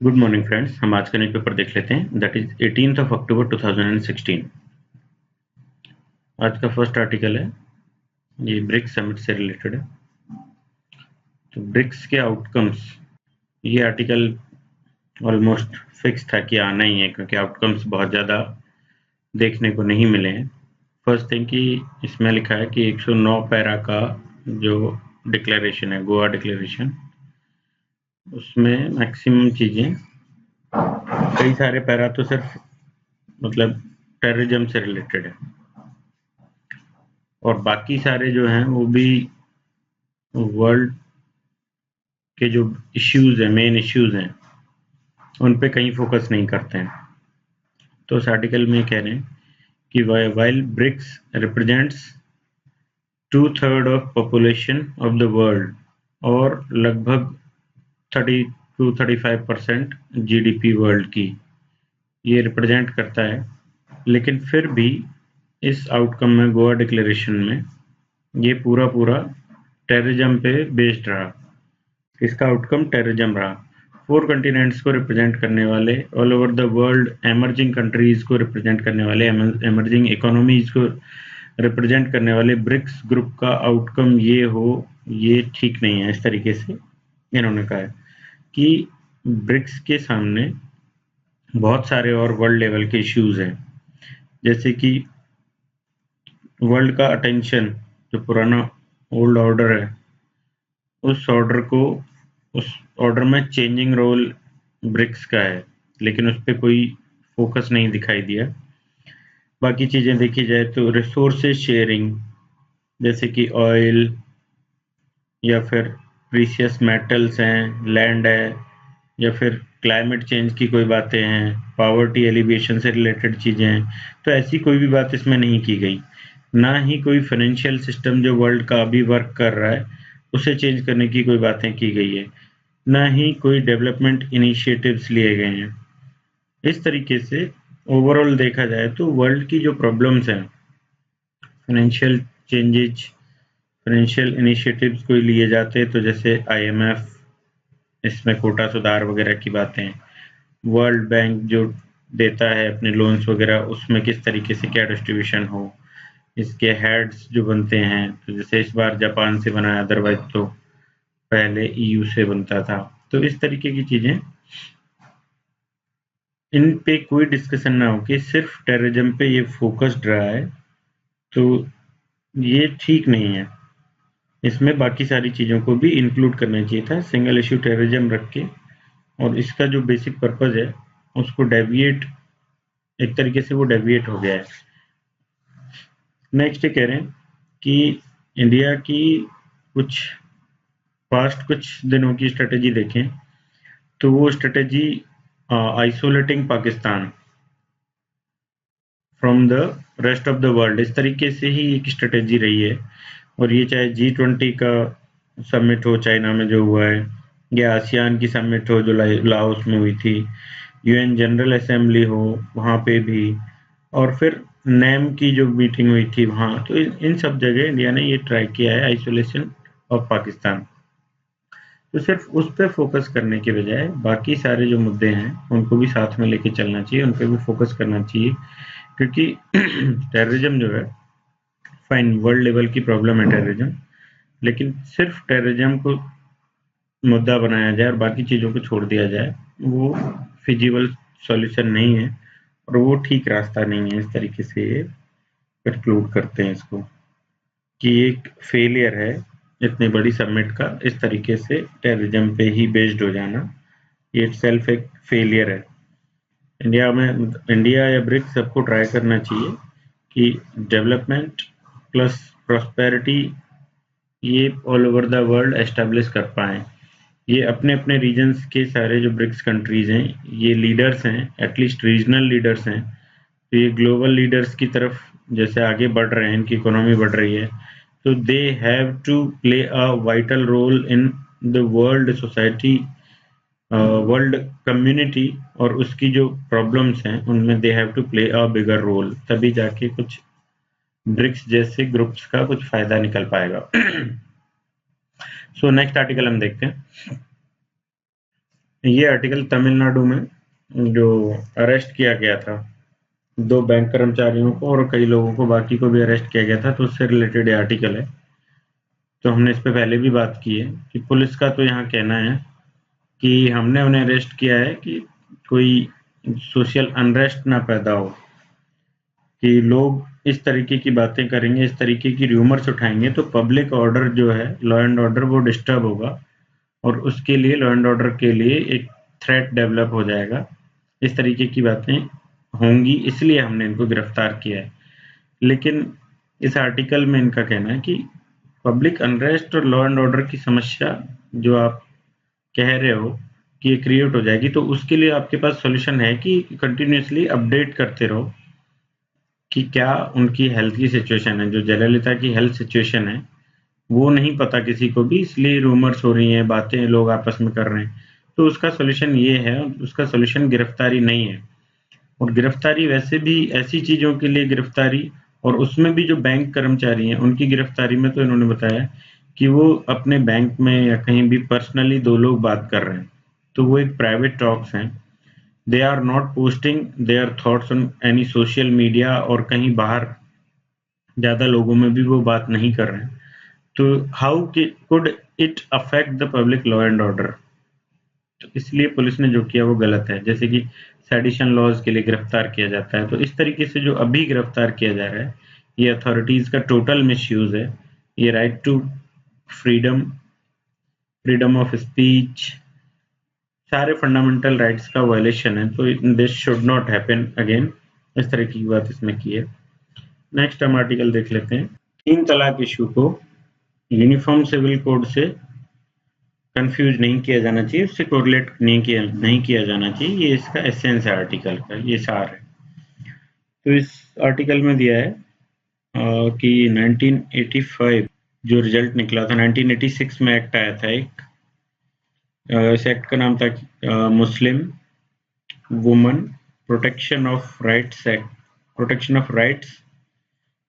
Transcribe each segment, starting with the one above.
Good morning friends. हम आज का न्यूज़ पेपर देख लेते हैं, दैट इज 18 अक्टूबर 2016। आज का फर्स्ट आर्टिकल है, ये ब्रिक्स समिट से रिलेटेड है। तो ब्रिक्स के आउटकम्स, ये आर्टिकल ऑलमोस्ट फिक्स था कि आना ही है, क्योंकि आउटकम्स बहुत ज़्यादा देखने को नहीं मिले हैं। फर्स्ट थिंग कि इसमें लिखा है कि 109 पैरा का जो डिक्लेरेशन है, गोवा डिक्लेरेशन, उसमें मैक्सिमम चीज़ें, कई सारे पैरा तो सिर्फ मतलब टेररिज्म से रिलेटेड है, और बाकी सारे जो हैं वो भी वर्ल्ड के जो इश्यूज हैं, मेन इश्यूज हैं, उन पे कहीं फोकस नहीं करते हैं। तो इस आर्टिकल में कह रहे हैं कि while BRICS represents 2/3 of population of the world, और लगभग 30 to 35% जीडीपी वर्ल्ड की ये रिप्रेजेंट करता है, लेकिन फिर भी इस आउटकम में, गोवा डिक्लेरेशन में, ये पूरा टेररिज्म पे बेस्ड रहा। इसका आउटकम टेररिज्म रहा। 4 कंटिनेंट्स को रिप्रेजेंट करने वाले, all over the world emerging countries को रिप्रेजेंट करने वाले, एमर्जिंग इकोनॉमीज को रिप्रेजेंट करने वाले ब्रिक्स ग्रुप का आउटकम ये हो, ये ठीक नहीं है। इस तरीके से इन्होंने कहा है कि ब्रिक्स के सामने बहुत सारे और वर्ल्ड लेवल के इश्यूज हैं, जैसे कि वर्ल्ड का अटेंशन, जो पुराना ओल्ड ऑर्डर है, उस ऑर्डर को, उस ऑर्डर में चेंजिंग रोल ब्रिक्स का है, लेकिन उस पे कोई फोकस नहीं दिखाई दिया। बाकी चीज़ें देखी जाए तो रिसोर्सेज शेयरिंग, जैसे कि ऑयल या फिर प्रीशियस मेटल्स हैं, लैंड है, या फिर क्लाइमेट चेंज की कोई बातें हैं, पावर्टी एलिवेशन से रिलेटेड चीज़ें हैं, तो ऐसी कोई भी बात इसमें नहीं की गई। ना ही कोई फाइनेंशियल सिस्टम जो वर्ल्ड का अभी वर्क कर रहा है उसे चेंज करने की कोई बातें की गई है, ना ही कोई डेवलपमेंट इनिशिएटिव्स लिए गए हैं। इस तरीके से ओवरऑल देखा जाए तो वर्ल्ड की जो प्रॉब्लम्स हैं, फाइनेंशियल चेंजेज, फाइनेंशियल इनिशिएटिव्स कोई लिए जाते हैं, तो जैसे आईएमएफ, इसमें कोटा सुधार वगैरह की बातें, वर्ल्ड बैंक जो देता है अपने लोन्स वगैरह, उसमें किस तरीके से क्या डिस्ट्रीब्यूशन हो, इसके हेड्स जो बनते हैं, तो जैसे इस बार जापान से बना है, अदरवाइज तो पहले ईयू से बनता था। तो इस तरीके की चीजें, इन पे कोई डिस्कशन ना हो कि सिर्फ टेररिज्म पे ये फोकस्ड रहा है, तो ये ठीक नहीं है। इसमें बाकी सारी चीज़ों को भी इंक्लूड करना चाहिए था, सिंगल इश्यू टेररिज्म रख के, और इसका जो बेसिक पर्पज है उसको डेविएट, एक तरीके से वो डेविएट हो गया है। नेक्स्ट ये कह रहे हैं कि इंडिया की कुछ पास्ट कुछ दिनों की स्ट्रेटेजी देखें, तो वो strategy isolating Pakistan from the rest of the world, इस तरीके से ही एक स्ट्रेटेजी रही है। और ये चाहे G20 का समिट हो चाइना में जो हुआ है, या आसियान की समिट हो जो लाओस में हुई थी, यूएन जनरल असेंबली हो वहाँ पे भी, और फिर नैम की जो मीटिंग हुई थी वहाँ, तो इन सब जगह इंडिया ने ये ट्राई किया है आइसोलेशन ऑफ पाकिस्तान। तो सिर्फ उस पर फोकस करने के बजाय बाकी सारे जो मुद्दे हैं उनको भी साथ में लेके चलना चाहिए, उन पर भी फोकस करना चाहिए, क्योंकि टेररिज्म जो है, फाइन, वर्ल्ड लेवल की प्रॉब्लम है टेररिज्म, लेकिन सिर्फ टेररिज्म को मुद्दा बनाया जाए और बाकी चीज़ों को छोड़ दिया जाए, वो फिजिबल सॉल्यूशन नहीं है, और वो ठीक रास्ता नहीं है। इस तरीके से ये कंक्लूड करते हैं इसको, कि एक फेलियर है इतनी बड़ी समिट का, इस तरीके से टेररिज्म पे ही बेस्ड हो जाना, ये इटसेल्फ एक फेलियर है। इंडिया या ब्रिक्स सबको ट्राई करना चाहिए कि डेवलपमेंट प्लस प्रॉस्पेरिटी ये all over the world establish कर पाएँ। ये अपने-अपने रीजन्स के सारे जो ब्रिक्स कंट्रीज़ हैं, ये लीडर्स हैं, एटलीस्ट रीजनल लीडर्स हैं, तो ये ग्लोबल लीडर्स की तरफ जैसे आगे बढ़ रहे हैं, इनकी इकोनॉमी बढ़ रही है, तो they have to play a vital role in the world society, world community, और उसकी जो प्रॉब्लम्स हैं उनमें they have to play a bigger role, तभी जाके कुछ ब्रिक्स जैसे ग्रुप्स का कुछ फायदा निकल पाएगा। सो नेक्स्ट आर्टिकल हम देखते हैं। ये आर्टिकल तमिलनाडु में जो अरेस्ट किया गया था 2 बैंक कर्मचारियों को और कई लोगों को, बाकी को भी अरेस्ट किया गया था, तो उससे रिलेटेड ये आर्टिकल है। तो हमने इस पे पहले भी बात की है कि पुलिस का तो यहाँ कहना है कि हमने उन्हें अरेस्ट किया है कि कोई सोशल अनरेस्ट ना पैदा हो, कि लोग इस तरीके की बातें करेंगे, इस तरीके की र्यूमर्स उठाएंगे तो पब्लिक ऑर्डर जो है, लॉ एंड ऑर्डर, वो डिस्टर्ब होगा और उसके लिए, लॉ एंड ऑर्डर के लिए एक थ्रेट डेवलप हो जाएगा। इस तरीके की बातें होंगी, इसलिए हमने इनको गिरफ्तार किया है। लेकिन इस आर्टिकल में इनका कहना है कि पब्लिक अनरेस्ट और लॉ एंड ऑर्डर की समस्या जो आप कह रहे हो कि ये क्रिएट हो जाएगी, तो उसके लिए आपके पास सॉल्यूशन है कि कंटिन्यूअसली अपडेट करते रहो कि क्या उनकी हेल्थ की सिचुएशन है। जो जयललिता की हेल्थ सिचुएशन है वो नहीं पता किसी को भी, इसलिए रूमर्स हो रही हैं, बातें लोग आपस में कर रहे हैं। तो उसका सॉल्यूशन ये है, उसका सॉल्यूशन गिरफ्तारी नहीं है। और गिरफ्तारी वैसे भी ऐसी चीजों के लिए गिरफ्तारी, और उसमें भी जो बैंक कर्मचारी हैं उनकी गिरफ्तारी में तो इन्होंने बताया कि वो अपने बैंक में या कहीं भी पर्सनली 2 लोग बात कर रहे हैं, तो वो एक प्राइवेट टॉक्स हैं। They are not posting their thoughts on any social media, और कहीं बाहर ज्यादा लोगों में भी वो बात नहीं कर रहे हैं। तो how could it affect the public law and order? तो इसलिए पुलिस ने जो किया वो गलत है। जैसे कि सेडिशन लॉज के लिए गिरफ्तार किया जाता है, तो इस तरीके से जो अभी गिरफ्तार किया जा रहा है, ये अथॉरिटीज का टोटल मिसयूज है। ये right to freedom, freedom of speech, सारे फंडामेंटल राइट्स का वायलेशन है। तो this should not happen again. इस तरह की बात इसमें की है। नेक्स्ट हम आर्टिकल देख लेते हैं। 3 तलाक इशू को यूनिफॉर्म सिविल कोड से कंफ्यूज नहीं किया जाना चाहिए, उससे कोरिलेट नहीं किया जाना चाहिए। ये इसका एसेंस है आर्टिकल का, ये सार है। तो इस आर्टिकल में दिया है कि 1985 जो रिजल्ट निकला था, 1986 में एक्ट आया था एक, इस एक्ट का नाम था मुस्लिम woman protection of rights act, protection of rights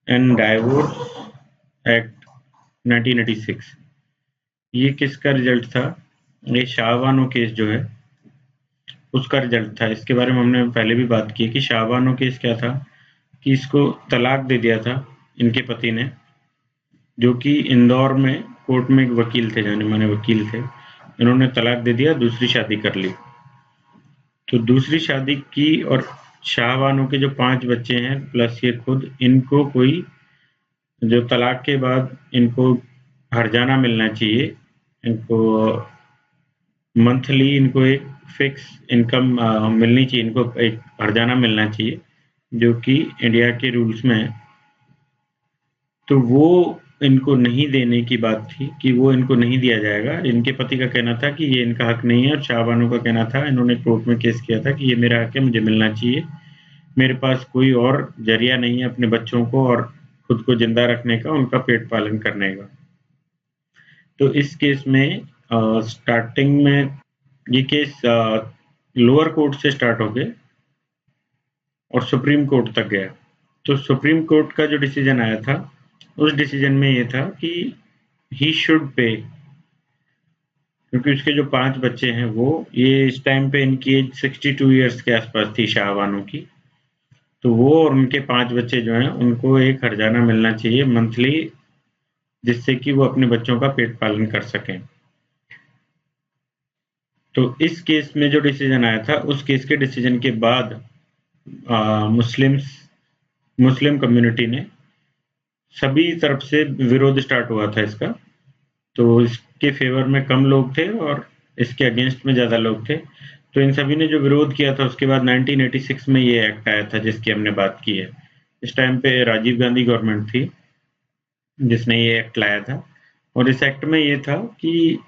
and divorce act 1986। ये किसका रिजल्ट था? ये शाहबानो केस जो है उसका रिजल्ट था। इसके बारे में हमने पहले भी बात की कि शाहबानो केस क्या था, कि इसको तलाक दे दिया था इनके पति ने, जो कि इंदौर में कोर्ट में एक वकील थे, जाने माने वकील थे। इन्होंने तलाक दे दिया, दूसरी शादी कर ली। तो दूसरी शादी की, और शाहबानो के जो 5 बच्चे हैं प्लस ये खुद, इनको कोई, जो तलाक के बाद इनको हर्जाना मिलना चाहिए, इनको मंथली इनको एक फिक्स इनकम मिलनी चाहिए, इनको एक हर्जाना मिलना चाहिए जो कि इंडिया के रूल्स में है। तो वो इनको नहीं देने की बात थी, कि वो इनको नहीं दिया जाएगा। इनके पति का कहना था कि ये इनका हक नहीं है, और शाहबानो का कहना था, इन्होंने कोर्ट में केस किया था कि ये मेरा हक है, मुझे मिलना चाहिए, मेरे पास कोई और जरिया नहीं है अपने बच्चों को और खुद को जिंदा रखने का, उनका पेट पालन करने का। तो इस केस में स्टार्टिंग में ये केस लोअर कोर्ट से स्टार्ट हो गए और सुप्रीम कोर्ट तक गया। तो सुप्रीम कोर्ट का जो डिसीजन आया था, उस डिसीजन में ये था कि ही शुड पे, क्योंकि उसके जो 5 बच्चे हैं वो, ये इस टाइम पे इनकी एज 62 ईयर्स के आसपास थी शाहबानो की। तो वो और उनके 5 बच्चे जो हैं उनको एक हर्जाना मिलना चाहिए मंथली, जिससे कि वो अपने बच्चों का पेट पालन कर सकें। तो इस केस में जो डिसीजन आया था, उस केस के डिसीजन के बाद मुस्लिम कम्युनिटी ने, सभी तरफ से विरोध स्टार्ट हुआ था इसका। तो इसके फेवर में कम लोग थे और इसके अगेंस्ट में ज्यादा लोग थे। तो इन सभी ने जो विरोध किया था, उसके बाद 1986 में ये एक्ट आया था जिसकी हमने बात की है। इस टाइम पे राजीव गांधी गवर्नमेंट थी जिसने ये एक्ट लाया था। और इस एक्ट में ये था कि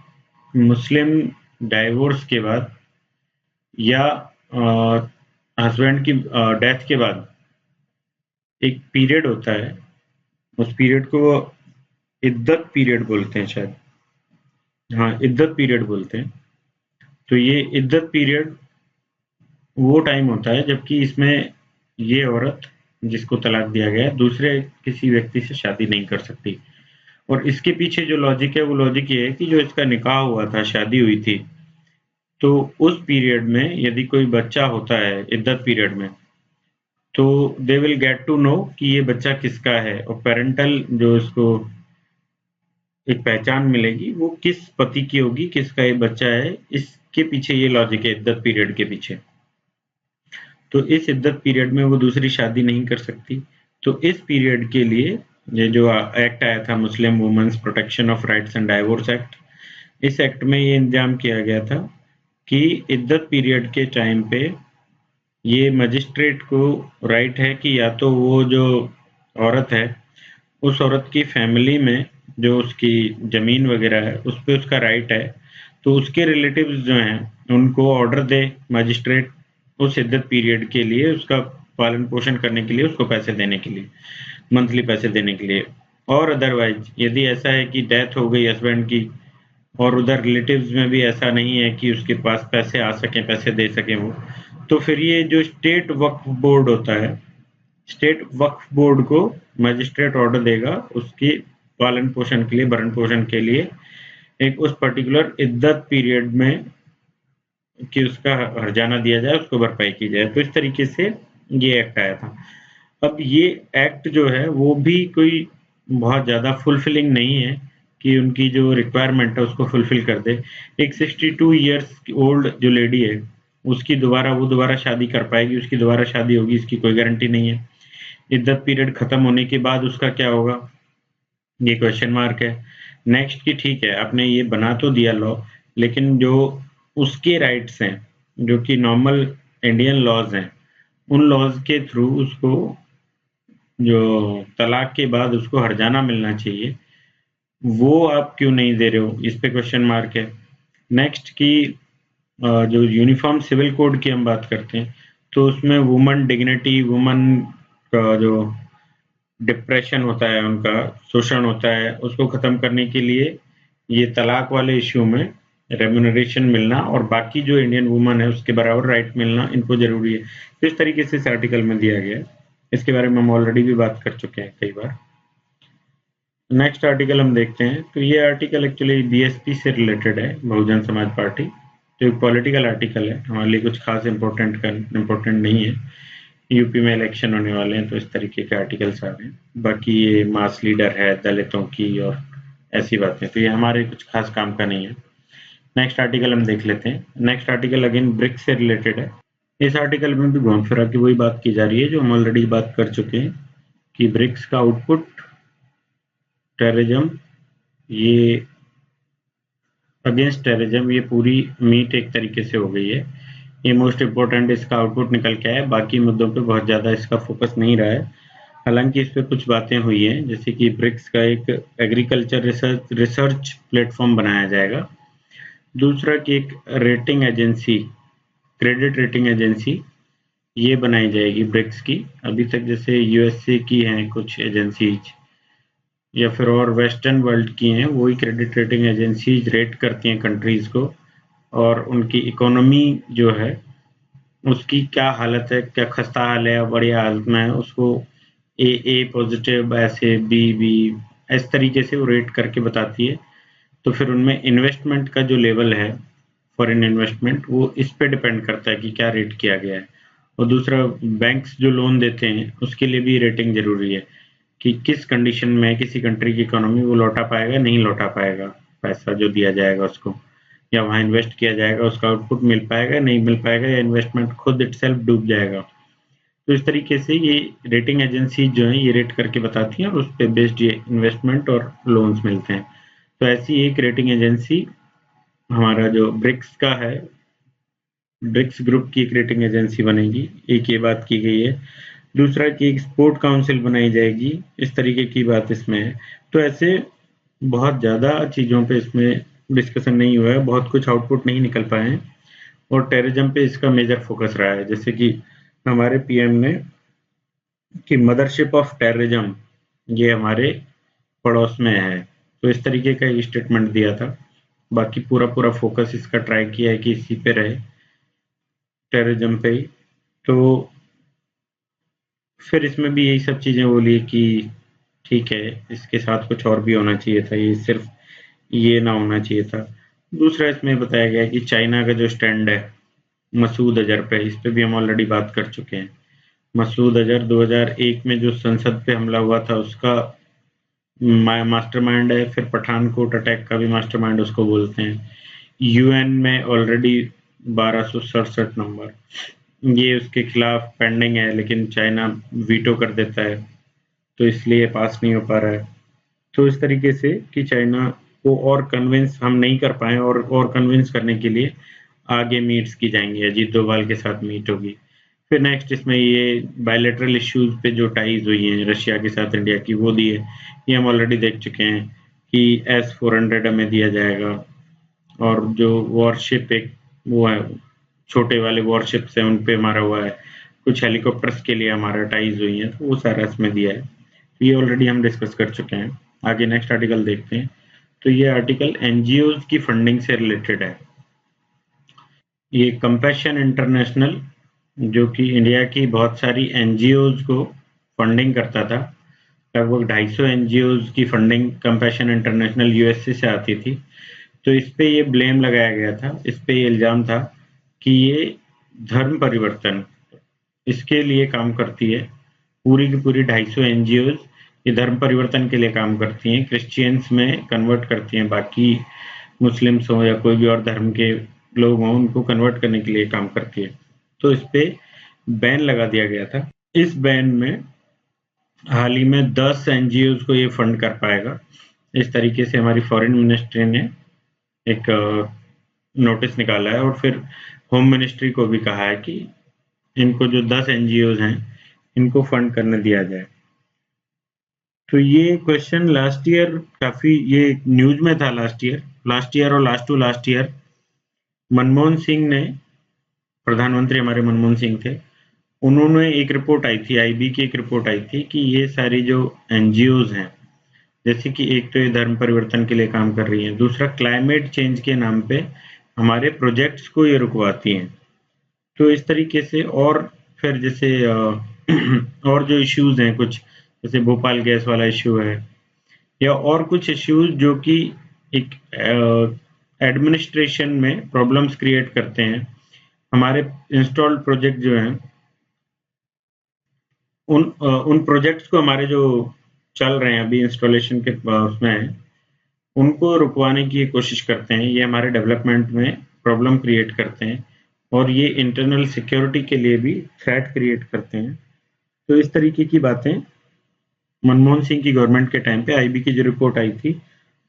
मुस्लिम डाइवोर्स के बाद या हस्बैंड की डेथ के बाद एक पीरियड होता है, उस पीरियड को वो इद्दत पीरियड बोलते हैं शायद, हाँ इद्दत पीरियड बोलते हैं। तो ये इद्दत पीरियड वो टाइम होता है जबकि इसमें ये औरत जिसको तलाक दिया गया है दूसरे किसी व्यक्ति से शादी नहीं कर सकती। और इसके पीछे जो लॉजिक है वो लॉजिक ये है कि जो इसका निकाह हुआ था, शादी हुई थी, तो उस पीरियड में यदि कोई बच्चा होता है इद्दत पीरियड में, तो they will get to know कि ये बच्चा किसका है, और पेरेंटल जो इसको एक पहचान मिलेगी वो किस पति की होगी, किसका ये बच्चा है। इसके पीछे ये लॉजिक है इद्दत पीरियड के पीछे। तो इस इद्दत पीरियड में वो दूसरी शादी नहीं कर सकती। तो इस पीरियड के लिए ये जो एक्ट आया था, Muslim women's protection of rights and divorce act, इस एक्ट में ये इंतजाम किया गया था कि इद्दत पीरियड के टाइम पे ये मजिस्ट्रेट को राइट है कि या तो वो जो औरत है, उस औरत की फैमिली में जो उसकी ज़मीन वगैरह है, उस पे उसका राइट है, तो उसके रिलेटिव्स जो हैं उनको ऑर्डर दे मजिस्ट्रेट उस इद्दत पीरियड के लिए उसका पालन पोषण करने के लिए, उसको पैसे देने के लिए, मंथली पैसे देने के लिए। और अदरवाइज यदि ऐसा है कि डेथ हो गई हस्बैंड की और उधर रिलेटिव्स में भी ऐसा नहीं है कि उसके पास पैसे आ सकें, पैसे दे सकें वो, तो फिर ये जो स्टेट वक्फ बोर्ड होता है, स्टेट वक्फ बोर्ड को मजिस्ट्रेट ऑर्डर देगा उसकी पालन पोषण के लिए, भरण पोषण के लिए, एक उस पर्टिकुलर इद्दत पीरियड में कि उसका हर्जाना दिया जाए, उसको भरपाई की जाए। तो इस तरीके से ये एक्ट आया था। अब ये एक्ट जो है वो भी कोई बहुत ज़्यादा फुलफिलिंग नहीं है कि उनकी जो रिक्वायरमेंट है उसको फुलफिल कर दे। एक 62 ईयर्स ओल्ड जो लेडी है, उसकी दोबारा शादी कर पाएगी, उसकी दोबारा शादी होगी, इसकी कोई गारंटी नहीं है। इद्दत पीरियड खत्म होने के बाद उसका क्या होगा, ये क्वेश्चन मार्क है। नेक्स्ट की ठीक है, आपने ये बना तो दिया लॉ, लेकिन जो उसके राइट्स हैं, जो कि नॉर्मल इंडियन लॉज हैं, उन लॉज के थ्रू उसको जो तलाक के बाद उसको हर्जाना मिलना चाहिए, वो आप क्यों नहीं दे रहे हो, इस पे क्वेश्चन मार्क है। नेक्स्ट की जो यूनिफॉर्म सिविल कोड की हम बात करते हैं, तो उसमें वुमन डिग्निटी, वुमन का जो डिप्रेशन होता है, उनका शोषण होता है, उसको खत्म करने के लिए ये तलाक वाले इश्यू में रेम्यूनरेशन मिलना और बाकी जो इंडियन वुमन है उसके बराबर राइट मिलना इनको जरूरी है। तो इस तरीके से इस आर्टिकल में दिया गया है। इसके बारे में हम ऑलरेडी भी बात कर चुके हैं कई बार। नेक्स्ट आर्टिकल हम देखते हैं, तो ये आर्टिकल एक्चुअली बीएसपी से रिलेटेड है, बहुजन समाज पार्टी। तो एक पॉलिटिकल आर्टिकल है, हमारे लिए कुछ खास इम्पोर्टेंट नहीं है। यूपी में इलेक्शन होने वाले हैं तो इस तरीके के आर्टिकल्स आ रहे हैं। बाकी ये मास लीडर है दलितों की और ऐसी बातें, तो ये हमारे कुछ खास काम का नहीं है। नेक्स्ट आर्टिकल हम देख लेते हैं। नेक्स्ट आर्टिकल अगेन ब्रिक्स से रिलेटेड है। इस आर्टिकल में भी घूम फिरा की वही बात की जा रही है जो हम ऑलरेडी बात कर चुके हैं कि ब्रिक्स का आउटपुट टेररिज्म, ये अगेंस्ट टेररिज्म, ये पूरी मीट एक तरीके से हो गई है। ये मोस्ट इम्पोर्टेंट इसका आउटपुट निकल के आया, बाकी मुद्दों पे बहुत ज़्यादा इसका फोकस नहीं रहा है। हालांकि इस पे कुछ बातें हुई हैं, जैसे कि ब्रिक्स का एक एग्रीकल्चर रिसर्च प्लेटफॉर्म बनाया जाएगा। दूसरा कि एक rating agency, credit rating agency, ये बनाई जाएगी ब्रिक्स की। अभी तक जैसे यूएसए की हैं कुछ एजेंसीज या फिर और वेस्टर्न वर्ल्ड की हैं, वही क्रेडिट रेटिंग एजेंसीज रेट करती हैं कंट्रीज को और उनकी इकोनॉमी जो है उसकी क्या हालत है, क्या खस्ता हाल है या बढ़िया हालत में है, उसको ए पॉजिटिव, ऐसे बी, इस तरीके से वो रेट करके बताती है। तो फिर उनमें इन्वेस्टमेंट का जो लेवल है, फॉरेन इन्वेस्टमेंट, वो इस पे डिपेंड करता है कि क्या रेट किया गया है। और दूसरा, बैंक्स जो लोन देते हैं उसके लिए भी रेटिंग जरूरी है कि किस कंडीशन में किसी कंट्री की इकोनॉमी वो लौटा पाएगा, नहीं लौटा पाएगा, पैसा जो दिया जाएगा उसको, या वहाँ इन्वेस्ट किया जाएगा उसका आउटपुट मिल पाएगा, नहीं मिल पाएगा, या इन्वेस्टमेंट खुद इटसेल्फ डूब जाएगा। तो इस तरीके से ये रेटिंग एजेंसी जो है ये रेट करके बताती हैं और उस पे बेस्ड ये इन्वेस्टमेंट और लोन्स मिलते हैं। तो ऐसी एक रेटिंग एजेंसी हमारा जो ब्रिक्स का है, ब्रिक्स ग्रुप की एक रेटिंग एजेंसी बनेगी, एक ये बात की गई है। दूसरा कि एक स्पोर्ट काउंसिल बनाई जाएगी, इस तरीके की बात इसमें है। तो ऐसे बहुत ज़्यादा चीज़ों पे इसमें डिस्कशन नहीं हुआ है, बहुत कुछ आउटपुट नहीं निकल पाए हैं और टेररिज्म पे इसका मेजर फोकस रहा है। जैसे कि हमारे पीएम ने कि मदरशिप ऑफ टेररिज्म ये हमारे पड़ोस में है, तो इस तरीके का एक स्टेटमेंट दिया था। बाकी पूरा फोकस इसका ट्राई किया है कि इसी पे रहे, टेररिज्म पे ही। तो फिर इसमें भी यही सब चीज़ें बोली कि ठीक है, इसके साथ कुछ और भी होना चाहिए था, ये सिर्फ ये ना होना चाहिए था। दूसरा इसमें बताया गया है कि चाइना का जो स्टैंड है मसूद अजहर पे, इस पे भी हम ऑलरेडी बात कर चुके हैं। मसूद अजहर 2001 में जो संसद पे हमला हुआ था उसका मास्टरमाइंड है, फिर पठानकोट अटैक का भी मास्टरमाइंड उसको बोलते हैं। यूएन में ऑलरेडी 1267 नंबर ये उसके खिलाफ पेंडिंग है, लेकिन चाइना वीटो कर देता है, तो इसलिए पास नहीं हो पा रहा है। तो इस तरीके से कि चाइना को और कन्विंस हम नहीं कर पाए, और कन्विंस करने के लिए आगे मीट्स की जाएंगी, अजीत डोभाल के साथ मीट होगी। फिर नेक्स्ट इसमें ये बायलैटरल इश्यूज पे जो टाइज हुई हैं रशिया के साथ इंडिया की, वो दी है। ये हम ऑलरेडी देख चुके हैं कि S-400 हमें दिया जाएगा, और जो वॉरशिप एक वो है, छोटे वाले वॉरशिप्स हैं उन पे मारा हुआ है, कुछ हेलीकॉप्टर्स के लिए हमारा टाइज हुई है, तो वो सारा इसमें दिया है। तो ये ऑलरेडी हम डिस्कस कर चुके हैं। आगे नेक्स्ट आर्टिकल देखते हैं। तो ये आर्टिकल एनजीओज की फंडिंग से रिलेटेड है। ये कंपैशन इंटरनेशनल, जो कि इंडिया की बहुत सारी एनजीओज को फंडिंग करता था, लगभग 250 एनजीओज की फंडिंग कंपैशन इंटरनेशनल यूएसए से आती थी। तो इस पे ये ब्लेम लगाया गया था, इस पे ये इल्ज़ाम था कि ये धर्म परिवर्तन इसके लिए काम करती है। पूरी की पूरी 250 एनजीओज ये धर्म परिवर्तन के लिए काम करती हैं, क्रिश्चियंस में कन्वर्ट करती हैं, बाकी मुस्लिम्स हों या कोई भी और धर्म के लोग हों, उनको कन्वर्ट करने के लिए काम करती है। तो इस पे बैन लगा दिया गया था। इस बैन में हाल ही में 10 एनजीओज को ये फंड कर पाएगा। इस तरीके से हमारी फॉरेन मिनिस्ट्री ने एक नोटिस निकाला है, और फिर होम मिनिस्ट्री को भी कहा है कि इनको जो 10 एनजीओज हैं इनको फंड करने दिया जाए। तो ये क्वेश्चन लास्ट ईयर काफी ये न्यूज में था, लास्ट ईयर और last to last year Manmohan Singh ने, प्रधानमंत्री हमारे मनमोहन सिंह थे, उन्होंने एक रिपोर्ट आई थी, आईबी की एक रिपोर्ट आई थी कि ये सारी जो एनजीओज हैं, जैसे कि एक तो ये धर्म परिवर्तन के लिए काम कर रही हैं, दूसरा क्लाइमेट चेंज के नाम पे हमारे प्रोजेक्ट्स को ये रुकवाती हैं। तो इस तरीके से, और फिर जैसे और जो इश्यूज हैं कुछ, जैसे भोपाल गैस वाला इश्यू है, या और कुछ इश्यूज जो कि एक एडमिनिस्ट्रेशन में प्रॉब्लम्स क्रिएट करते हैं। हमारे इंस्टॉल्ड प्रोजेक्ट जो हैं, उन प्रोजेक्ट्स को, हमारे जो चल रहे हैं अभी इंस्टॉलेशन के उसमें हैं, उनको रुकवाने की कोशिश करते हैं। ये हमारे डेवलपमेंट में प्रॉब्लम क्रिएट करते हैं, और ये इंटरनल सिक्योरिटी के लिए भी थ्रेट क्रिएट करते हैं। तो इस तरीके की बातें मनमोहन सिंह की गवर्नमेंट के टाइम पे आईबी की जो रिपोर्ट आई थी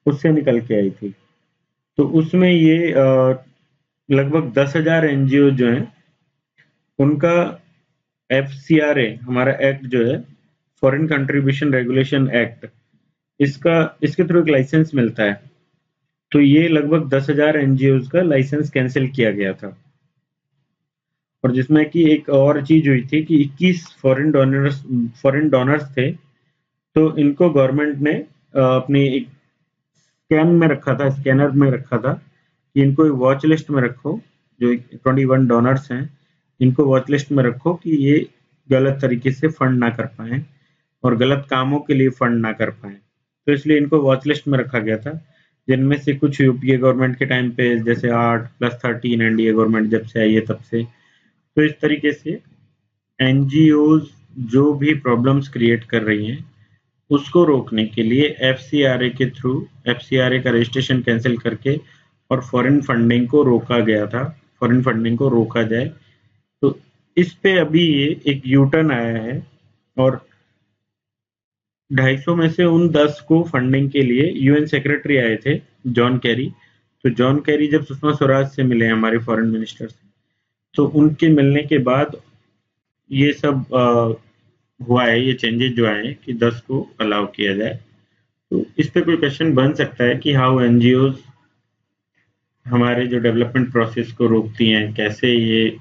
उससे निकल के आई थी। तो उसमें ये लगभग 10,000 एनजीओ जो हैं उनका एफसीआरए, हमारा एक्ट जो है, फॉरेन कंट्रीब्यूशन रेगुलेशन एक्ट, इसका इसके थ्रू एक लाइसेंस मिलता है। तो ये लगभग 10,000 एनजीओ का लाइसेंस कैंसिल किया गया था, और जिसमें कि एक और चीज हुई थी कि 21 फॉरेन डोनर्स थे, तो इनको गवर्नमेंट ने अपनी एक स्कैनर में रखा था कि इनको एक वॉच लिस्ट में रखो, जो 21 डोनर्स हैं इनको वॉच लिस्ट में रखो कि ये गलत तरीके से फंड ना कर पाए और गलत कामों के लिए फंड ना कर पाए। तो इसलिए इनको वॉच लिस्ट में रखा गया था, जिनमें से कुछ यूपीए गवर्नमेंट के टाइम पे, जैसे 8+13 एनडीए गवर्नमेंट जब से आई है तब से। तो इस तरीके से एनजीओज जो भी प्रॉब्लम्स क्रिएट कर रही हैं उसको रोकने के लिए एफसीआरए के थ्रू, एफसीआरए का रजिस्ट्रेशन कैंसिल करके और फॉरेन फंडिंग को रोका गया था, फॉरेन फंडिंग को रोका जाए। तो इस पे अभी ये एक यू टर्न आया है, और 250 में से उन 10 को फंडिंग के लिए यूएन सेक्रेटरी आए थे, जॉन कैरी। तो जॉन कैरी जब सुषमा स्वराज से मिले हमारे फॉरेन मिनिस्टर से, तो उनके मिलने के बाद ये सब हुआ है, ये चेंजेस जो आए हैं कि 10 को अलाउ किया जाए। तो इस पे कोई क्वेश्चन बन सकता है कि हाउ एनजीओज हमारे जो डेवलपमेंट प्रोसेस को रोकती हैं, कैसे ये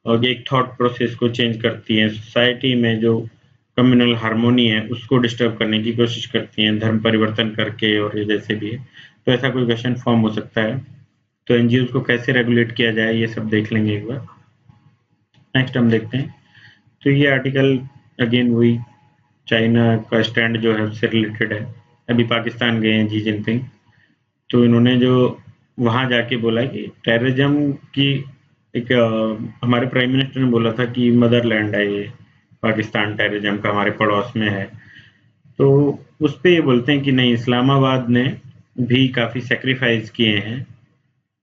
और एक थॉट प्रोसेस को चेंज करती हैं, सोसाइटी में जो कम्युनल हार्मोनी है उसको डिस्टर्ब करने की कोशिश करती हैं धर्म परिवर्तन करके, और ये जैसे भी है। तो ऐसा कोई क्वेश्चन फॉर्म हो सकता है। तो एनजीओज को कैसे रेगुलेट किया जाए ये सब देख लेंगे एक बार। नेक्स्ट हम देखते हैं। तो ये आर्टिकल अगेन वही चाइना का स्टैंड जो है उससे रिलेटेड है। अभी पाकिस्तान गए हैं जी जिनपिंग, तो इन्होंने जो वहाँ जाके बोला कि टेररिज्म की एक हमारे प्राइम मिनिस्टर ने बोला था कि मदरलैंड है ये, पाकिस्तान टेररिज्म का हमारे पड़ोस में है। तो उस पे ये बोलते हैं कि नहीं, इस्लामाबाद ने भी काफ़ी सैक्रिफाइस किए हैं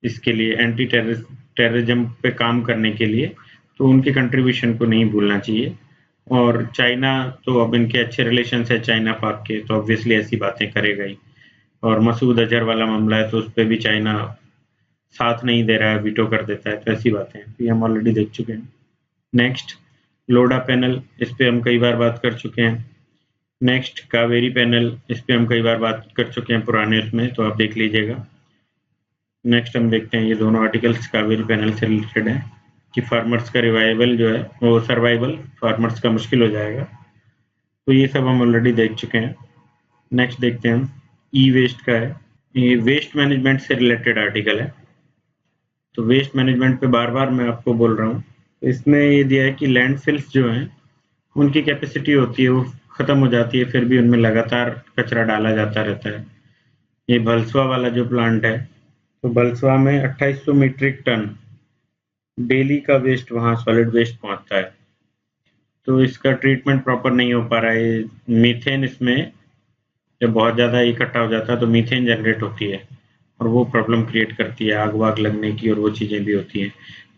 इसके लिए, एंटी टेररिज्म पे काम करने के लिए, तो उनके कंट्रीब्यूशन को नहीं भूलना चाहिए। और चाइना, तो अब इनके अच्छे रिलेशंस है चाइना पाक के, तो ऑब्वियसली ऐसी बातें करेगा ही। और मसूद अजहर वाला मामला है तो उस पे भी चाइना साथ नहीं दे रहा है, वीटो कर देता है, तो ऐसी बातें हैं, तो ये हम ऑलरेडी देख चुके हैं। नेक्स्ट, लोडा पैनल, इस पे हम कई बार बात कर चुके हैं। नेक्स्ट, कावेरी पैनल, इस पे हम कई बार बात कर चुके हैं पुराने उसमें, तो आप देख लीजिएगा। नेक्स्ट हम देखते हैं, ये दोनों आर्टिकल्स कावेरी पैनल से रिलेटेड है कि फार्मर्स का रिवाइवल जो है वो सर्वाइवल फार्मर्स का मुश्किल हो जाएगा, तो ये सब हम ऑलरेडी देख चुके हैं। नेक्स्ट देखते हैं हम, ई वेस्ट का है, ये वेस्ट मैनेजमेंट से रिलेटेड आर्टिकल है। तो वेस्ट मैनेजमेंट पे बार बार मैं आपको बोल रहा हूँ, इसमें ये दिया है कि लैंडफिल्स जो हैं उनकी कैपेसिटी होती है वो ख़त्म हो जाती है, फिर भी उनमें लगातार कचरा डाला जाता रहता है। ये भलसवा वाला जो प्लांट है, तो भलसवा में 2800 मीट्रिक टन डेली का वेस्ट वहाँ सॉलिड वेस्ट पहुँचता है। तो इसका ट्रीटमेंट प्रॉपर नहीं हो पा रहा है। मीथेन इसमें जब बहुत ज़्यादा इकट्ठा हो जाता है तो मीथेन जनरेट होती है और वो प्रॉब्लम क्रिएट करती है, आग वाग लगने की और वो चीज़ें भी होती हैं।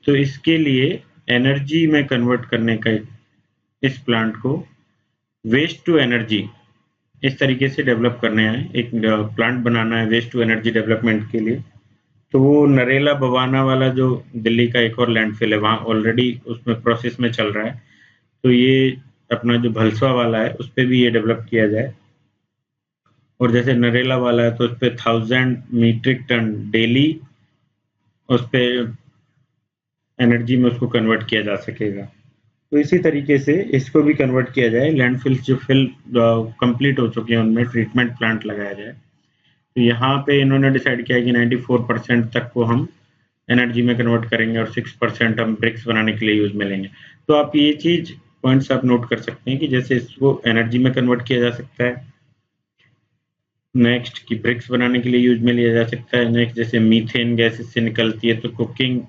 तो इसके लिए एनर्जी में कन्वर्ट करने का इस प्लांट को वेस्ट टू एनर्जी इस तरीके से डेवलप करने हैं, एक प्लांट बनाना है वेस्ट टू एनर्जी डेवलपमेंट के लिए। तो वो नरेला बवाना वाला जो दिल्ली का एक और लैंडफिल है, वहाँ ऑलरेडी उसमें प्रोसेस में चल रहा है। तो ये अपना जो भलसवा वाला है उस पे भी ये डेवलप किया जाए। और जैसे नरेला वाला है तो उस पे 1000 मीट्रिक टन डेली उस पे एनर्जी में उसको कन्वर्ट किया जा सकेगा। तो इसी तरीके से इसको भी कन्वर्ट किया जाए, लैंडफिल्स जो फिल कंप्लीट हो चुके हैं उनमें ट्रीटमेंट प्लांट लगाया जाए। तो यहाँ पे इन्होंने डिसाइड किया कि 94% तक को हम एनर्जी में कन्वर्ट करेंगे और 6% हम ब्रिक्स बनाने के लिए यूज में लेंगे। तो आप ये चीज पॉइंट्स आप नोट कर सकते हैं कि जैसे इसको एनर्जी में कन्वर्ट किया जा सकता है, नेक्स्ट की ब्रिक्स बनाने के लिए यूज में लिया जा सकता है, नेक्स्ट जैसे मीथेन गैस इससे निकलती है तो कुकिंग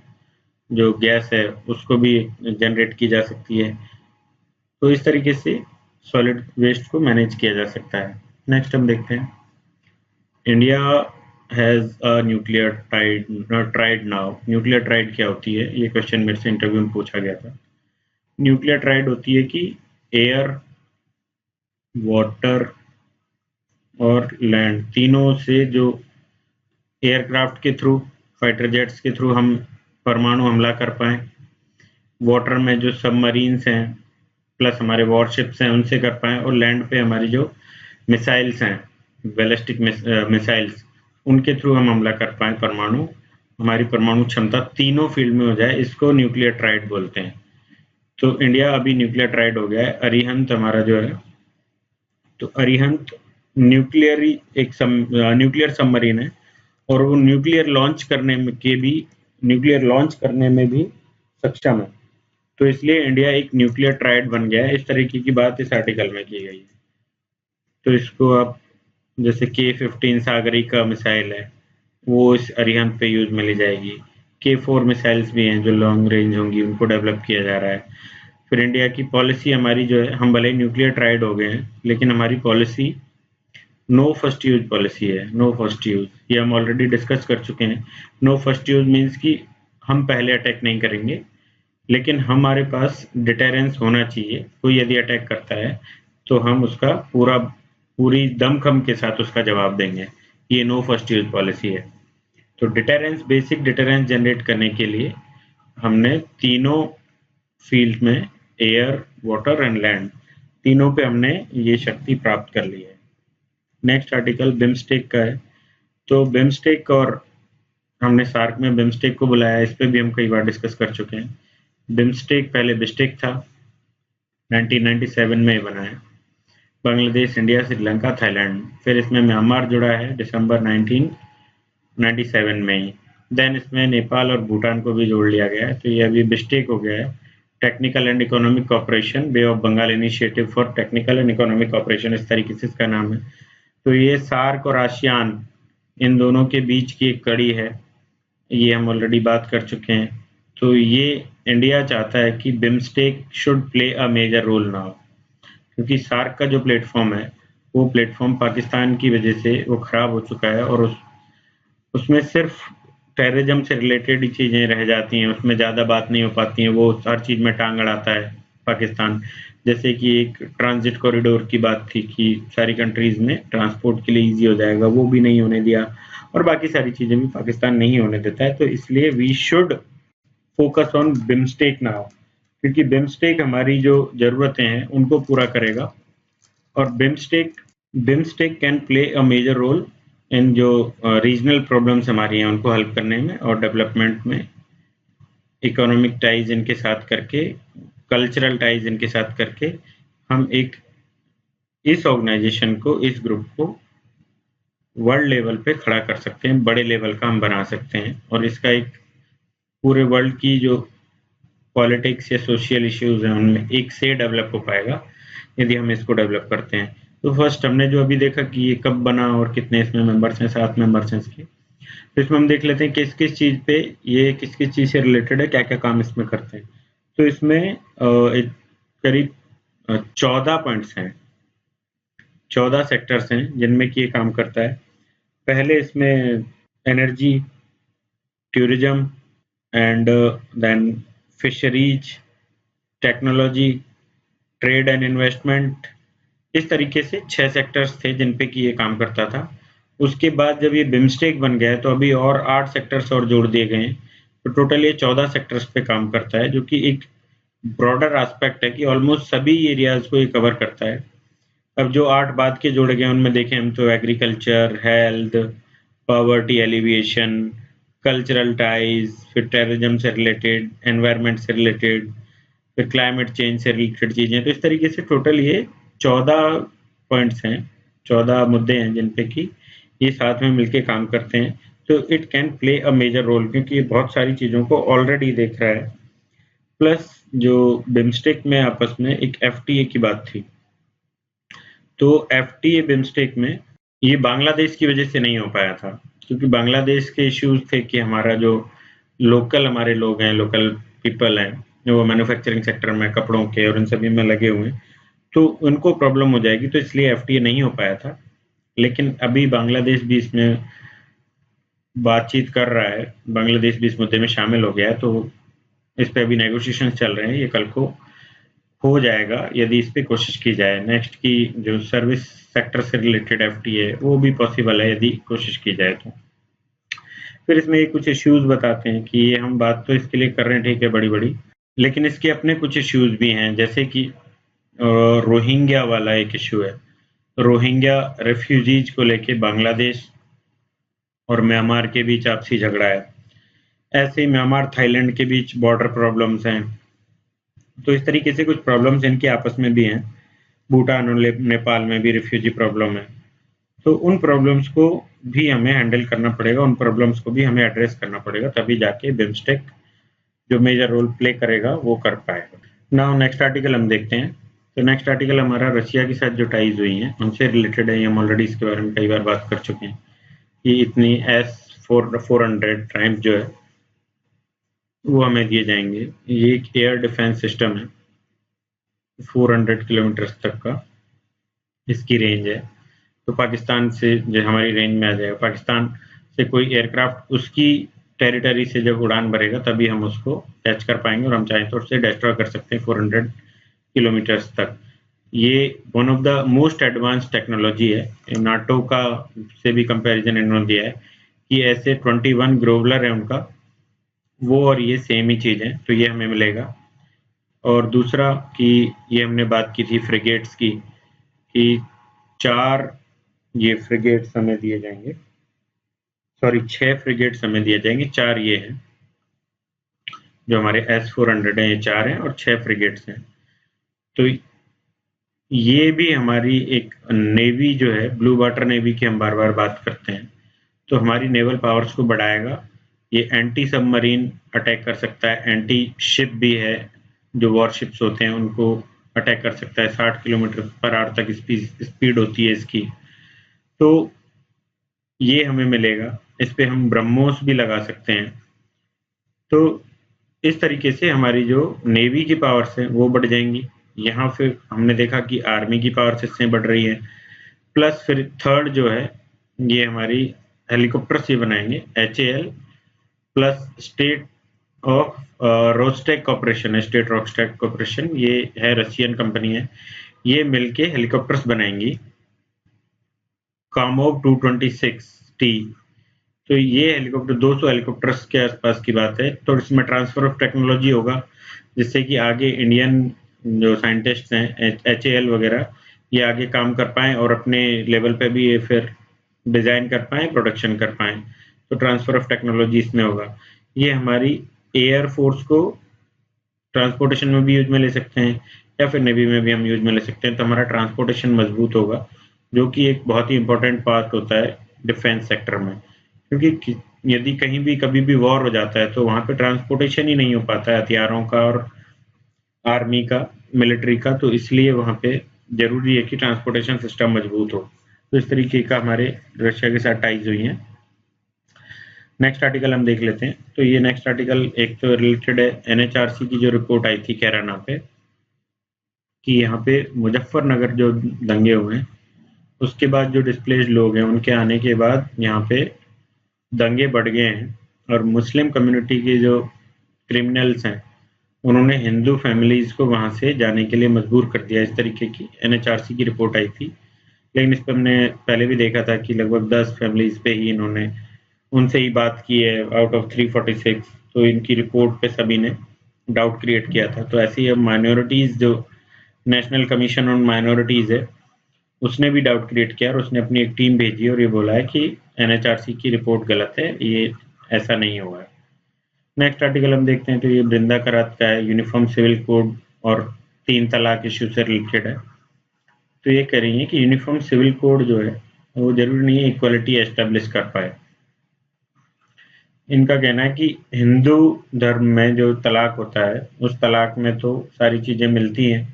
जो गैस है उसको भी जनरेट की जा सकती है। तो इस तरीके से सॉलिड वेस्ट को मैनेज किया जा सकता है। नेक्स्ट हम देखते हैं, India has a nuclear tried now. Nuclear tried क्या होती है, ये क्वेश्चन मेरे से इंटरव्यू में पूछा गया था। न्यूक्लियर ट्राइड होती है कि एयर, वाटर और लैंड तीनों से जो एयरक्राफ्ट के थ्रू, फाइटर जेट्स के थ्रू हम परमाणु हमला कर पाए, वाटर में जो सबमरीन्स हैं प्लस हमारे वॉरशिप्स हैं उनसे कर पाए, और लैंड पे हमारी जो मिसाइल्स हैं, बैलिस्टिक मिसाइल्स, उनके थ्रू हम हमला कर पाए परमाणु, हमारी परमाणु क्षमता तीनों फील्ड में हो जाए, इसको न्यूक्लियर ट्राइड बोलते हैं। तो इंडिया अभी न्यूक्लियर ट्राइड हो गया है। अरिहंत हमारा जो है, तो अरिहंत न्यूक्लियर सबमरीन है और वो न्यूक्लियर लॉन्च करने में भी सक्षम है। तो इसलिए इंडिया एक न्यूक्लियर ट्राइड बन गया है। इस तरीके की बात इस आर्टिकल में की गई है। तो इसको आप जैसे K-15 सागरिका मिसाइल है वो इस अरिहंत पे यूज में ली जाएगी। K-4 मिसाइल्स भी हैं जो लॉन्ग रेंज होंगी, उनको डेवलप किया जा रहा है। फिर इंडिया की पॉलिसी हमारी जो है, हम भले ही न्यूक्लियर ट्राइड हो गए हैं लेकिन हमारी policy no first use policy है। नो फर्स्ट यूज ये हम ऑलरेडी डिस्कस कर चुके हैं। नो फर्स्ट यूज मीन्स कि हम पहले अटैक नहीं करेंगे, लेकिन हमारे पास डिटेरेंस होना चाहिए। कोई यदि अटैक करता है तो हम उसका पूरी दमखम के साथ उसका जवाब देंगे। ये नो फर्स्ट यूज पॉलिसी है। तो डिटेरेंस, बेसिक डिटेरेंस जनरेट करने के लिए हमने तीनों फील्ड में, एयर, वाटर एंड लैंड, तीनों पे हमने ये शक्ति प्राप्त कर ली है। नेक्स्ट आर्टिकल बिम्स्टेक का है। तो बिम्स्टेक, और हमने सार्क में बिम्स्टेक को बुलाया, इस पे भी हम कई बार डिस्कस कर चुके हैं। बिम्स्टेक पहले बिस्टेक था, 1997 में बना है। बांग्लादेश, इंडिया, श्रीलंका, थाईलैंड, फिर इसमें म्यांमार जुड़ा है दिसंबर 1997 में ही। देन इसमें नेपाल और भूटान को भी जोड़ लिया गया है। तो ये अभी बिस्टेक हो गया है, technical and economic cooperation, Bay of Bengal initiative for technical and economic cooperation, इस तरीके से इसका नाम है। तो ये सार्क और आसियान इन दोनों के बीच की एक कड़ी है ये हम ऑलरेडी बात कर चुके हैं। तो ये इंडिया चाहता है कि BIMSTEC should play a major role now, क्योंकि सार्क का जो प्लेटफॉर्म है वो प्लेटफॉर्म पाकिस्तान की वजह से वो खराब हो चुका है, और उसमें सिर्फ टेररिज्म से रिलेटेड ही चीज़ें रह जाती हैं, उसमें ज़्यादा बात नहीं हो पाती हैं, वो हर चीज़ में टांग अड़ाता है पाकिस्तान। जैसे कि एक ट्रांजिट कॉरिडोर की बात थी कि सारी कंट्रीज़ में ट्रांसपोर्ट के लिए ईज़ी हो जाएगा, वो भी नहीं होने दिया, और बाकी सारी चीज़ें भी पाकिस्तान नहीं होने देता है। तो इसलिए we should focus on BIMSTEC now, क्योंकि बिम्स्टेक हमारी जो ज़रूरतें हैं उनको पूरा करेगा, और BIMSTEC can play a major role in जो रीजनल प्रॉब्लम्स हमारी हैं उनको हल करने में और डेवलपमेंट में, इकोनॉमिक टाइज इनके साथ करके, कल्चरल टाइज इनके साथ करके हम एक इस ऑर्गेनाइजेशन को, इस ग्रुप को वर्ल्ड लेवल पे खड़ा कर सकते हैं, बड़े लेवल का हम बना सकते हैं, और इसका एक पूरे वर्ल्ड की जो पॉलिटिक्स या सोशल इश्यूज हैं उनमें एक से डेवलप हो पाएगा यदि हम इसको डेवलप करते हैं। तो फर्स्ट हमने जो अभी देखा कि ये कब बना और कितने इसमें मेंबर्स हैं, 7 मेंबर्स हैं इसके। तो इसमें हम देख लेते हैं किस किस चीज़ पे ये किस किस चीज़ से रिलेटेड है, क्या क्या काम इसमें करते हैं। तो इसमें एक करीब 14 पॉइंट्स हैं, 14 सेक्टर्स हैं जिनमें कि ये काम करता है। पहले इसमें energy, tourism and then fisheries, technology, trade and investment, इस तरीके से 6 सेक्टर्स थे जिन पे कि ये काम करता था। उसके बाद जब ये बिम्स्टेक बन गया है तो अभी और 8 सेक्टर्स और जोड़ दिए गए हैं, तो टोटल ये 14 सेक्टर्स पे काम करता है, जो कि एक ब्रॉडर एस्पेक्ट है कि ऑलमोस्ट सभी एरियाज को ये कवर करता है। अब जो 8 बाद के जोड़े गए उनमें देखें हम तो agriculture, health, poverty alleviation, cultural ties, फिर टेररिज्म से रिलेटेड, एनवायरनमेंट से रिलेटेड, फिर क्लाइमेट चेंज से रिलेटेड चीज़ें। तो इस तरीके से टोटल ये 14 पॉइंट्स हैं, 14 मुद्दे हैं जिन पे कि ये साथ में मिलके काम करते हैं। तो it can play a major role, क्योंकि ये बहुत सारी चीज़ों को ऑलरेडी देख रहा है। प्लस जो बिम्स्टेक में आपस में एक एफटीए की बात थी, तो एफटीए बिम्स्टेक में ये बांग्लादेश की वजह से नहीं हो पाया था, क्योंकि बांग्लादेश के इश्यूज थे कि हमारा जो लोकल हमारे लोग हैं, लोकल पीपल हैं, जो मैन्युफैक्चरिंग सेक्टर में कपड़ों के और इन सभी में लगे हुए हैं, तो उनको प्रॉब्लम हो जाएगी, तो इसलिए एफटीए नहीं हो पाया था। लेकिन अभी बांग्लादेश भी इसमें बातचीत कर रहा है, बांग्लादेश भी इस मुद्दे में शामिल हो गया है, तो इस पे अभी नेगोशिएशन चल रहे हैं, ये कल को हो जाएगा यदि इस पे कोशिश की जाए। नेक्स्ट की जो सर्विस सेक्टर से रिलेटेड एफटीए है वो भी पॉसिबल है यदि कोशिश की जाए तो। फिर इसमें ये कुछ इश्यूज बताते हैं कि ये हम बात तो इसके लिए कर रहे हैं, ठीक है, बड़ी बड़ी, लेकिन इसके अपने कुछ इश्यूज भी हैं, जैसे कि रोहिंग्या वाला एक इशू है। रोहिंग्या रेफ्यूजीज को लेके बांग्लादेश और म्यांमार के बीच आपसी झगड़ा है। ऐसे ही म्यांमार थाईलैंड के बीच बॉर्डर प्रॉब्लम्स हैं। तो इस तरीके से कुछ प्रॉब्लम्स इनके आपस में भी हैं। भूटान और नेपाल में भी रिफ्यूजी प्रॉब्लम है। तो उन प्रॉब्लम्स को भी हमें हैंडल करना पड़ेगा, उन प्रॉब्लम्स को भी हमें एड्रेस करना पड़ेगा, तभी जाके बिम्स्टेक जो मेजर रोल प्ले करेगा वो कर पाएगा। नाउ नेक्स्ट आर्टिकल हम देखते हैं। तो नेक्स्ट आर्टिकल हमारा रशिया के साथ जो टाइज हुई हैं उनसे रिलेटेड है। हम ऑलरेडी इसके बारे में कई बार बात कर चुके हैं कि इतनी S-400 ट्राइम्फ जो है वो हमें दिए जाएंगे। ये एक एयर डिफेंस सिस्टम है, 400 किलोमीटर तक का इसकी रेंज है। तो पाकिस्तान से जो हमारी रेंज में आ जाएगा, पाकिस्तान से कोई एयरक्राफ्ट उसकी टेरिटरी से जब उड़ान भरेगा तभी हम उसको कैच कर पाएंगे, और हम चाहें तो उससे डिस्ट्रॉय कर सकते हैं 400 किलोमीटर्स तक। ये one of the most advance technology है। नाटो का से भी कंपैरिजन इन्होंने दिया है कि ऐसे 21 ग्रोवलर है उनका, वो और ये सेम ही चीज़ है, तो ये हमें मिलेगा। और दूसरा कि ये हमने बात की थी फ्रिगेट्स की, कि 4 ये फ्रिगेट्स हमें दिए जाएंगे, सॉरी 6 फ्रिगेट्स हमें दिए जाएंगे, 4 ये हैं जो हमारे S-400 हैं, ये 4 हैं और 6 फ्रिगेट्स हैं। तो ये भी हमारी एक नेवी जो है, ब्लू वाटर नेवी की हम बार बार बात करते हैं, तो हमारी नेवल पावर्स को बढ़ाएगा। ये एंटी सबमरीन अटैक कर सकता है, एंटी शिप भी है, जो वॉरशिप्स होते हैं उनको अटैक कर सकता है। 60 किलोमीटर पर आवर तक स्पीड होती है इसकी, तो ये हमें मिलेगा। इस पे हम ब्रह्मोस भी लगा सकते हैं। तो इस तरीके से हमारी जो नेवी की पावर्स हैं वो बढ़ जाएंगी। यहाँ फिर हमने देखा कि आर्मी की पावर्स इससे बढ़ रही है, प्लस फिर थर्ड जो है ये हमारी हेलीकॉप्टर्स ये बनाएंगे HAL plus state of Rostec corporation है, स्टेट रोस्टेक कॉर्पोरेशन, ये है रशियन कंपनी है, ये मिलके हेलीकॉप्टर्स बनाएंगी कामोव 226T। तो ये हेलीकॉप्टर 200 हेलीकॉप्टर्स के आसपास की बात है। तो इसमें ट्रांसफर ऑफ टेक्नोलॉजी होगा, जिससे कि आगे इंडियन जो साइंटिस्ट हैं HAL वगैरह ये आगे काम कर पाएँ और अपने लेवल पे भी ये फिर डिज़ाइन कर पाएँ, प्रोडक्शन कर पाएँ। तो ट्रांसफर ऑफ टेक्नोलॉजी इसमें होगा। ये हमारी एयर फोर्स को ट्रांसपोर्टेशन में भी यूज में ले सकते हैं या फिर नेवी में भी हम यूज में ले सकते हैं। तो हमारा ट्रांसपोर्टेशन मजबूत होगा, जो कि एक बहुत ही इंपॉर्टेंट पार्ट होता है डिफेंस सेक्टर में, क्योंकि यदि कहीं भी कभी भी वॉर हो जाता है तो वहाँ पे ट्रांसपोर्टेशन ही नहीं हो पाता है हथियारों का और आर्मी का, मिलिट्री का। तो इसलिए वहाँ पे जरूरी है कि ट्रांसपोर्टेशन सिस्टम मजबूत हो। तो इस तरीके का हमारे रशिया के साथ टाइज हुई हैं। नेक्स्ट आर्टिकल हम देख लेते हैं। तो ये नेक्स्ट आर्टिकल एक तो रिलेटेड है NHRC की जो रिपोर्ट आई थी कैराना पे, कि यहाँ पे मुजफ्फरनगर जो दंगे हुए हैं उसके बाद जो डिस्प्लेस्ड लोग हैं उनके आने के बाद यहाँ पे दंगे बढ़ गए हैं, और मुस्लिम कम्युनिटी के जो क्रिमिनल्स हैं उन्होंने हिंदू फैमिलीज को वहां से जाने के लिए मजबूर कर दिया। इस तरीके की NHRC की रिपोर्ट आई थी, लेकिन इस पर हमने पहले भी देखा था कि लगभग 10 फैमिलीज पे ही इन्होंने उनसे ही बात की है आउट ऑफ 346। तो इनकी रिपोर्ट पे सभी ने डाउट क्रिएट किया था। तो ऐसे ही अब माइनॉरिटीज जो नेशनल कमीशन ऑन माइनॉरिटीज है उसने भी डाउट क्रिएट किया और उसने अपनी एक टीम भेजी और ये बोला है कि NHRC की रिपोर्ट गलत है, ये ऐसा नहीं हुआ है। नेक्स्ट आर्टिकल हम देखते हैं। तो ये बृंदा करात का है, यूनिफॉर्म सिविल कोड और 3 तलाक इश्यू से रिलेटेड है। तो ये कह रही है कि यूनिफॉर्म सिविल कोड जो है वो जरूरी नहीं है इक्वलिटी एस्टेब्लिश कर पाए। इनका कहना है कि हिंदू धर्म में जो तलाक होता है उस तलाक में तो सारी चीजें मिलती हैं,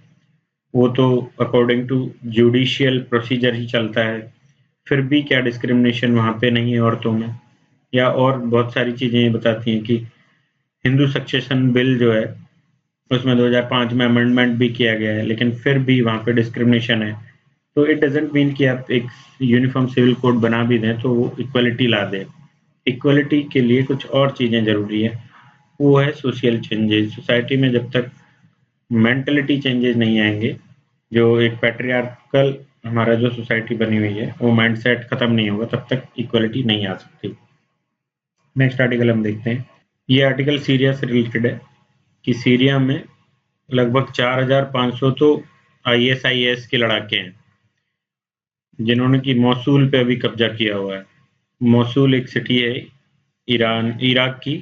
वो तो अकॉर्डिंग टू जुडिशियल प्रोसीजर ही चलता है, फिर भी क्या डिस्क्रिमिनेशन वहाँ पे नहीं है औरतों में। या और बहुत सारी चीजें ये बताती हैं कि हिंदू सक्सेशन बिल जो है उसमें 2005 में अमेंडमेंट भी किया गया है, लेकिन फिर भी वहाँ पे डिस्क्रिमिनेशन है। तो इट डजेंट मीन कि आप एक यूनिफॉर्म सिविल कोड बना भी दें तो वो इक्वलिटी ला दे। इक्वलिटी के लिए कुछ और चीजें जरूरी है, वो है सोशल चेंजेस। सोसाइटी में जब तक मेंटलिटी चेंजेस नहीं आएंगे, जो एक पैट्रियार्कल हमारा जो सोसाइटी बनी हुई है वो माइंडसेट खत्म नहीं होगा, तब तक इक्वलिटी नहीं आ सकती। नेक्स्ट आर्टिकल हम देखते हैं। ये आर्टिकल सीरिया से रिलेटेड है कि सीरिया में लगभग 4500 तो ISIS के लड़ाके हैं जिन्होंने कि मौसूल पे अभी कब्जा किया हुआ है। मौसूल एक सिटी है इराक की।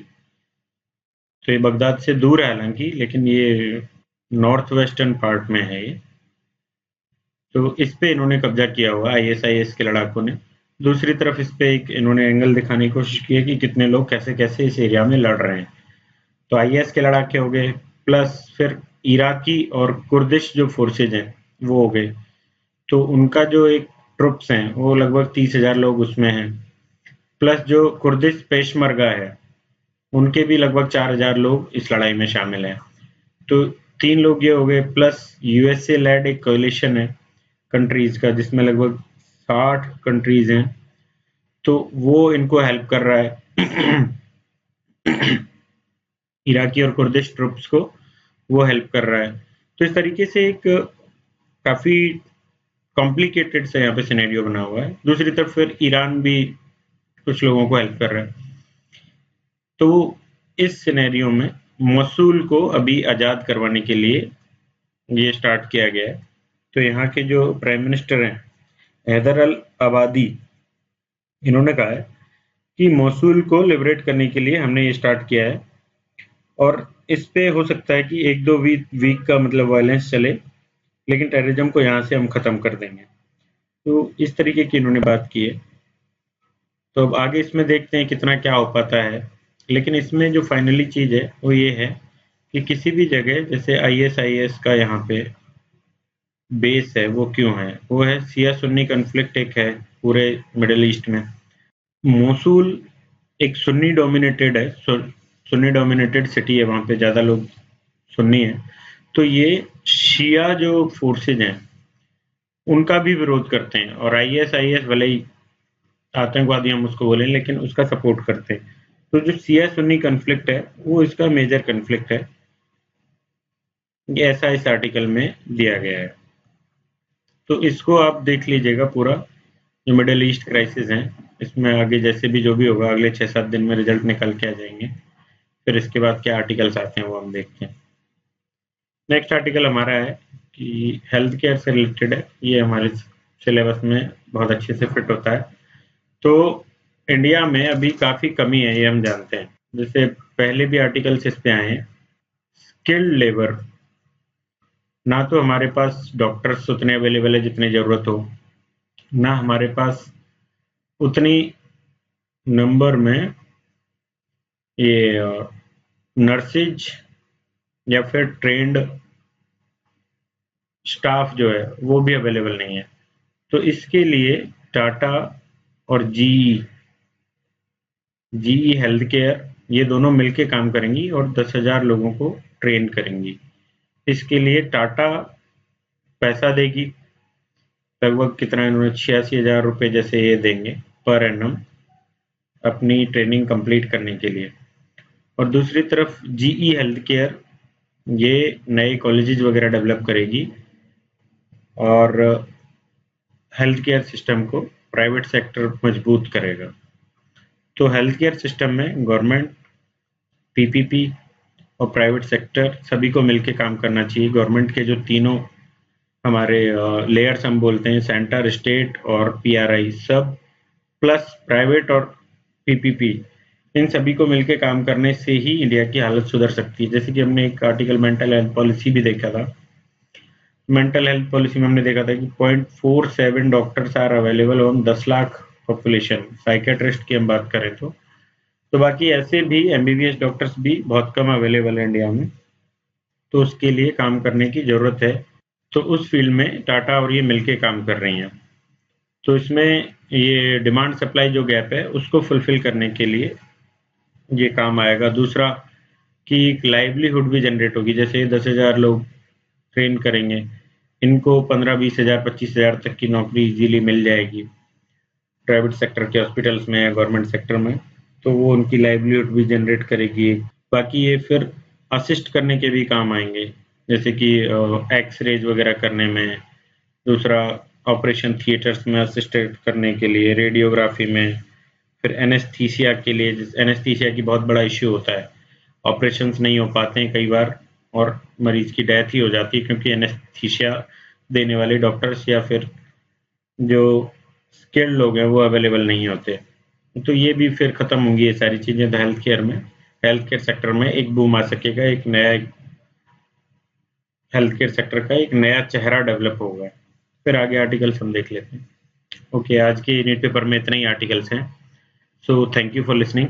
तो ये बगदाद से दूर है हालांकि, लेकिन ये नॉर्थ वेस्टर्न पार्ट में है ये। तो इस पे इन्होंने कब्जा किया हुआ ISIS के लड़ाकों ने। दूसरी तरफ इस पे एक इन्होंने एंगल दिखाने की कोशिश की है कि कितने लोग कैसे कैसे इस एरिया में लड़ रहे हैं। तो IS के लड़ाके हो गए, प्लस फिर इराकी और कुर्दिश जो फोर्सेज हैं वो हो गए। तो उनका जो एक ट्रुप्स हैं वो लगभग 30,000 लोग उसमें हैं, प्लस जो कुर्दिश पेशमर्गा है उनके भी लगभग 4,000 लोग इस लड़ाई में शामिल हैं। तो 3 लोग ये हो गए, प्लस USA लेड एक कोलिशन है कंट्रीज का जिसमें लगभग 60 कंट्रीज हैं, तो वो इनको हेल्प कर रहा है इराकी और कुर्दिश ट्रुप्स को वो हेल्प कर रहा है। तो इस तरीके से एक काफी कॉम्प्लिकेटेड सा यहाँ पे सिनेरियो बना हुआ है। दूसरी तरफ फिर ईरान भी कुछ लोगों को हेल्प कर रहा है। तो इस सिनेरियो में मसूल को अभी आजाद करवाने के लिए ये स्टार्ट किया गया है। तो यहाँ के जो प्राइम मिनिस्टर हैं हैदर अल अबादी, इन्होंने कहा है कि मसूल को लिबरेट करने के लिए हमने ये स्टार्ट किया है, और इस पे हो सकता है कि 1-2 वीक का मतलब वायलेंस चले, लेकिन टेररिज्म को यहाँ से हम खत्म कर देंगे। तो इस तरीके की इन्होंने बात की है। तो अब आगे इसमें देखते हैं कितना क्या हो पाता है। लेकिन इसमें जो फाइनली चीज है वो ये है कि किसी भी जगह जैसे ISIS का यहाँ पे बेस है वो क्यों है, वो है शिया सुन्नी कन्फ्लिक्ट एक है पूरे मिडिल ईस्ट में। मोसूल एक सुन्नी डोमिनेटेड है, सुन्नी डोमिनेटेड सिटी है, वहाँ पे ज़्यादा लोग सुन्नी हैं। तो ये शिया जो फोर्सेज हैं, उनका भी विरोध करते हैं, और आईएस भले ही आतंकवादी हम उसको बोलें, लेकिन उसका सपोर्ट करते हैं। तो जो शिया सुन्नी कन्फ्लिक्ट है, वो इसका मेजर कन्फ्लिक्ट है। ये ऐसा इस आर्टिकल में दिया गया है। तो इसको आप देख लीजिएगा पूरा, जो मिडल ईस्ट क्राइसिस है, इसमें आगे जैसे भी जो भी होगा अगले 6-7 दिन में रिजल्ट निकल के आ जाएंगे। फिर इसके बाद क्या आर्टिकल्स आते हैं वो हम देखते हैं। नेक्स्ट आर्टिकल हमारा है कि हेल्थ केयर से रिलेटेड है, ये हमारे सिलेबस में बहुत अच्छे से फिट होता है। तो इंडिया में अभी काफ़ी कमी है, ये हम जानते हैं। जैसे पहले भी आर्टिकल्स इस पे आए हैं, स्किल्ड लेबर, ना तो हमारे पास डॉक्टर्स उतने अवेलेबल है जितनी ज़रूरत हो, ना हमारे पास उतनी नंबर में ये नर्सेज या फिर ट्रेंड स्टाफ जो है वो भी अवेलेबल नहीं है। तो इसके लिए टाटा और जीई हेल्थ केयर, ये दोनों मिलके काम करेंगी और 10,000 लोगों को ट्रेन करेंगी। इसके लिए टाटा पैसा देगी, लगभग कितना इन्होंने 86,000 रुपये जैसे ये देंगे पर एनम अपनी ट्रेनिंग कंप्लीट करने के लिए। और दूसरी तरफ जीई हेल्थ केयर ये नए कॉलेजेस वगैरह डेवलप करेगी और हेल्थ केयर सिस्टम को प्राइवेट सेक्टर मजबूत करेगा। तो हेल्थ केयर सिस्टम में गवर्नमेंट, पीपीपी और प्राइवेट सेक्टर सभी को मिलकर काम करना चाहिए। गवर्नमेंट के जो तीनों हमारे लेयर्स हम बोलते हैं, सेंटर, स्टेट और पीआरआई, सब प्लस प्राइवेट और पीपीपी, इन सभी को मिलकर काम करने से ही इंडिया की हालत सुधर सकती है। जैसे कि हमने एक आर्टिकल मेंटल हेल्थ पॉलिसी भी देखा था। मेंटल हेल्थ पॉलिसी में हमने देखा था कि 0.47 doctors are available on 10 lakh population, psychiatrist की हम बात करें तो बाकी ऐसे भी एमबीबीएस डॉक्टर्स भी बहुत कम अवेलेबल है इंडिया में। तो उसके लिए काम करने की ज़रूरत है। तो उस फील्ड में टाटा और ये मिलके काम कर रही हैं। तो इसमें ये डिमांड सप्लाई जो गैप है उसको फुलफिल करने के लिए ये काम आएगा। दूसरा कि एक लाइवलीहुड भी जनरेट होगी, जैसे 10,000 लोग ट्रेन करेंगे, इनको 15-20,000 25,000 तक की नौकरी इजीली मिल जाएगी प्राइवेट सेक्टर के हॉस्पिटल्स में या गवर्नमेंट सेक्टर में। तो वो उनकी लाइवलीहुड भी जनरेट करेगी। बाकी ये फिर असिस्ट करने के भी काम आएंगे, जैसे कि एक्स-रेज वगैरह करने में, दूसरा ऑपरेशन थिएटर्स में असिस्ट करने के लिए, रेडियोग्राफी में, फिर एनेस्थीसिया के लिए। एनेस्थीसिया की बहुत बड़ा इश्यू होता है, ऑपरेशंस नहीं हो पाते हैं कई बार और मरीज की डेथ ही हो जाती है क्योंकि एनेस्थीसिया देने वाले डॉक्टर्स या फिर जो स्किल्ड लोग हैं वो अवेलेबल नहीं होते। तो ये भी फिर खत्म होंगी ये सारी चीज़ें। तो हेल्थ केयर में, हेल्थ केयर सेक्टर में एक बूम आ सकेगा, एक नया हेल्थ केयर सेक्टर का एक नया चेहरा डेवलप होगा। फिर आगे आर्टिकल्स हम देख लेते हैं। ओके, आज के न्यूज़पेपर में इतने ही आर्टिकल्स हैं। So thank you for listening.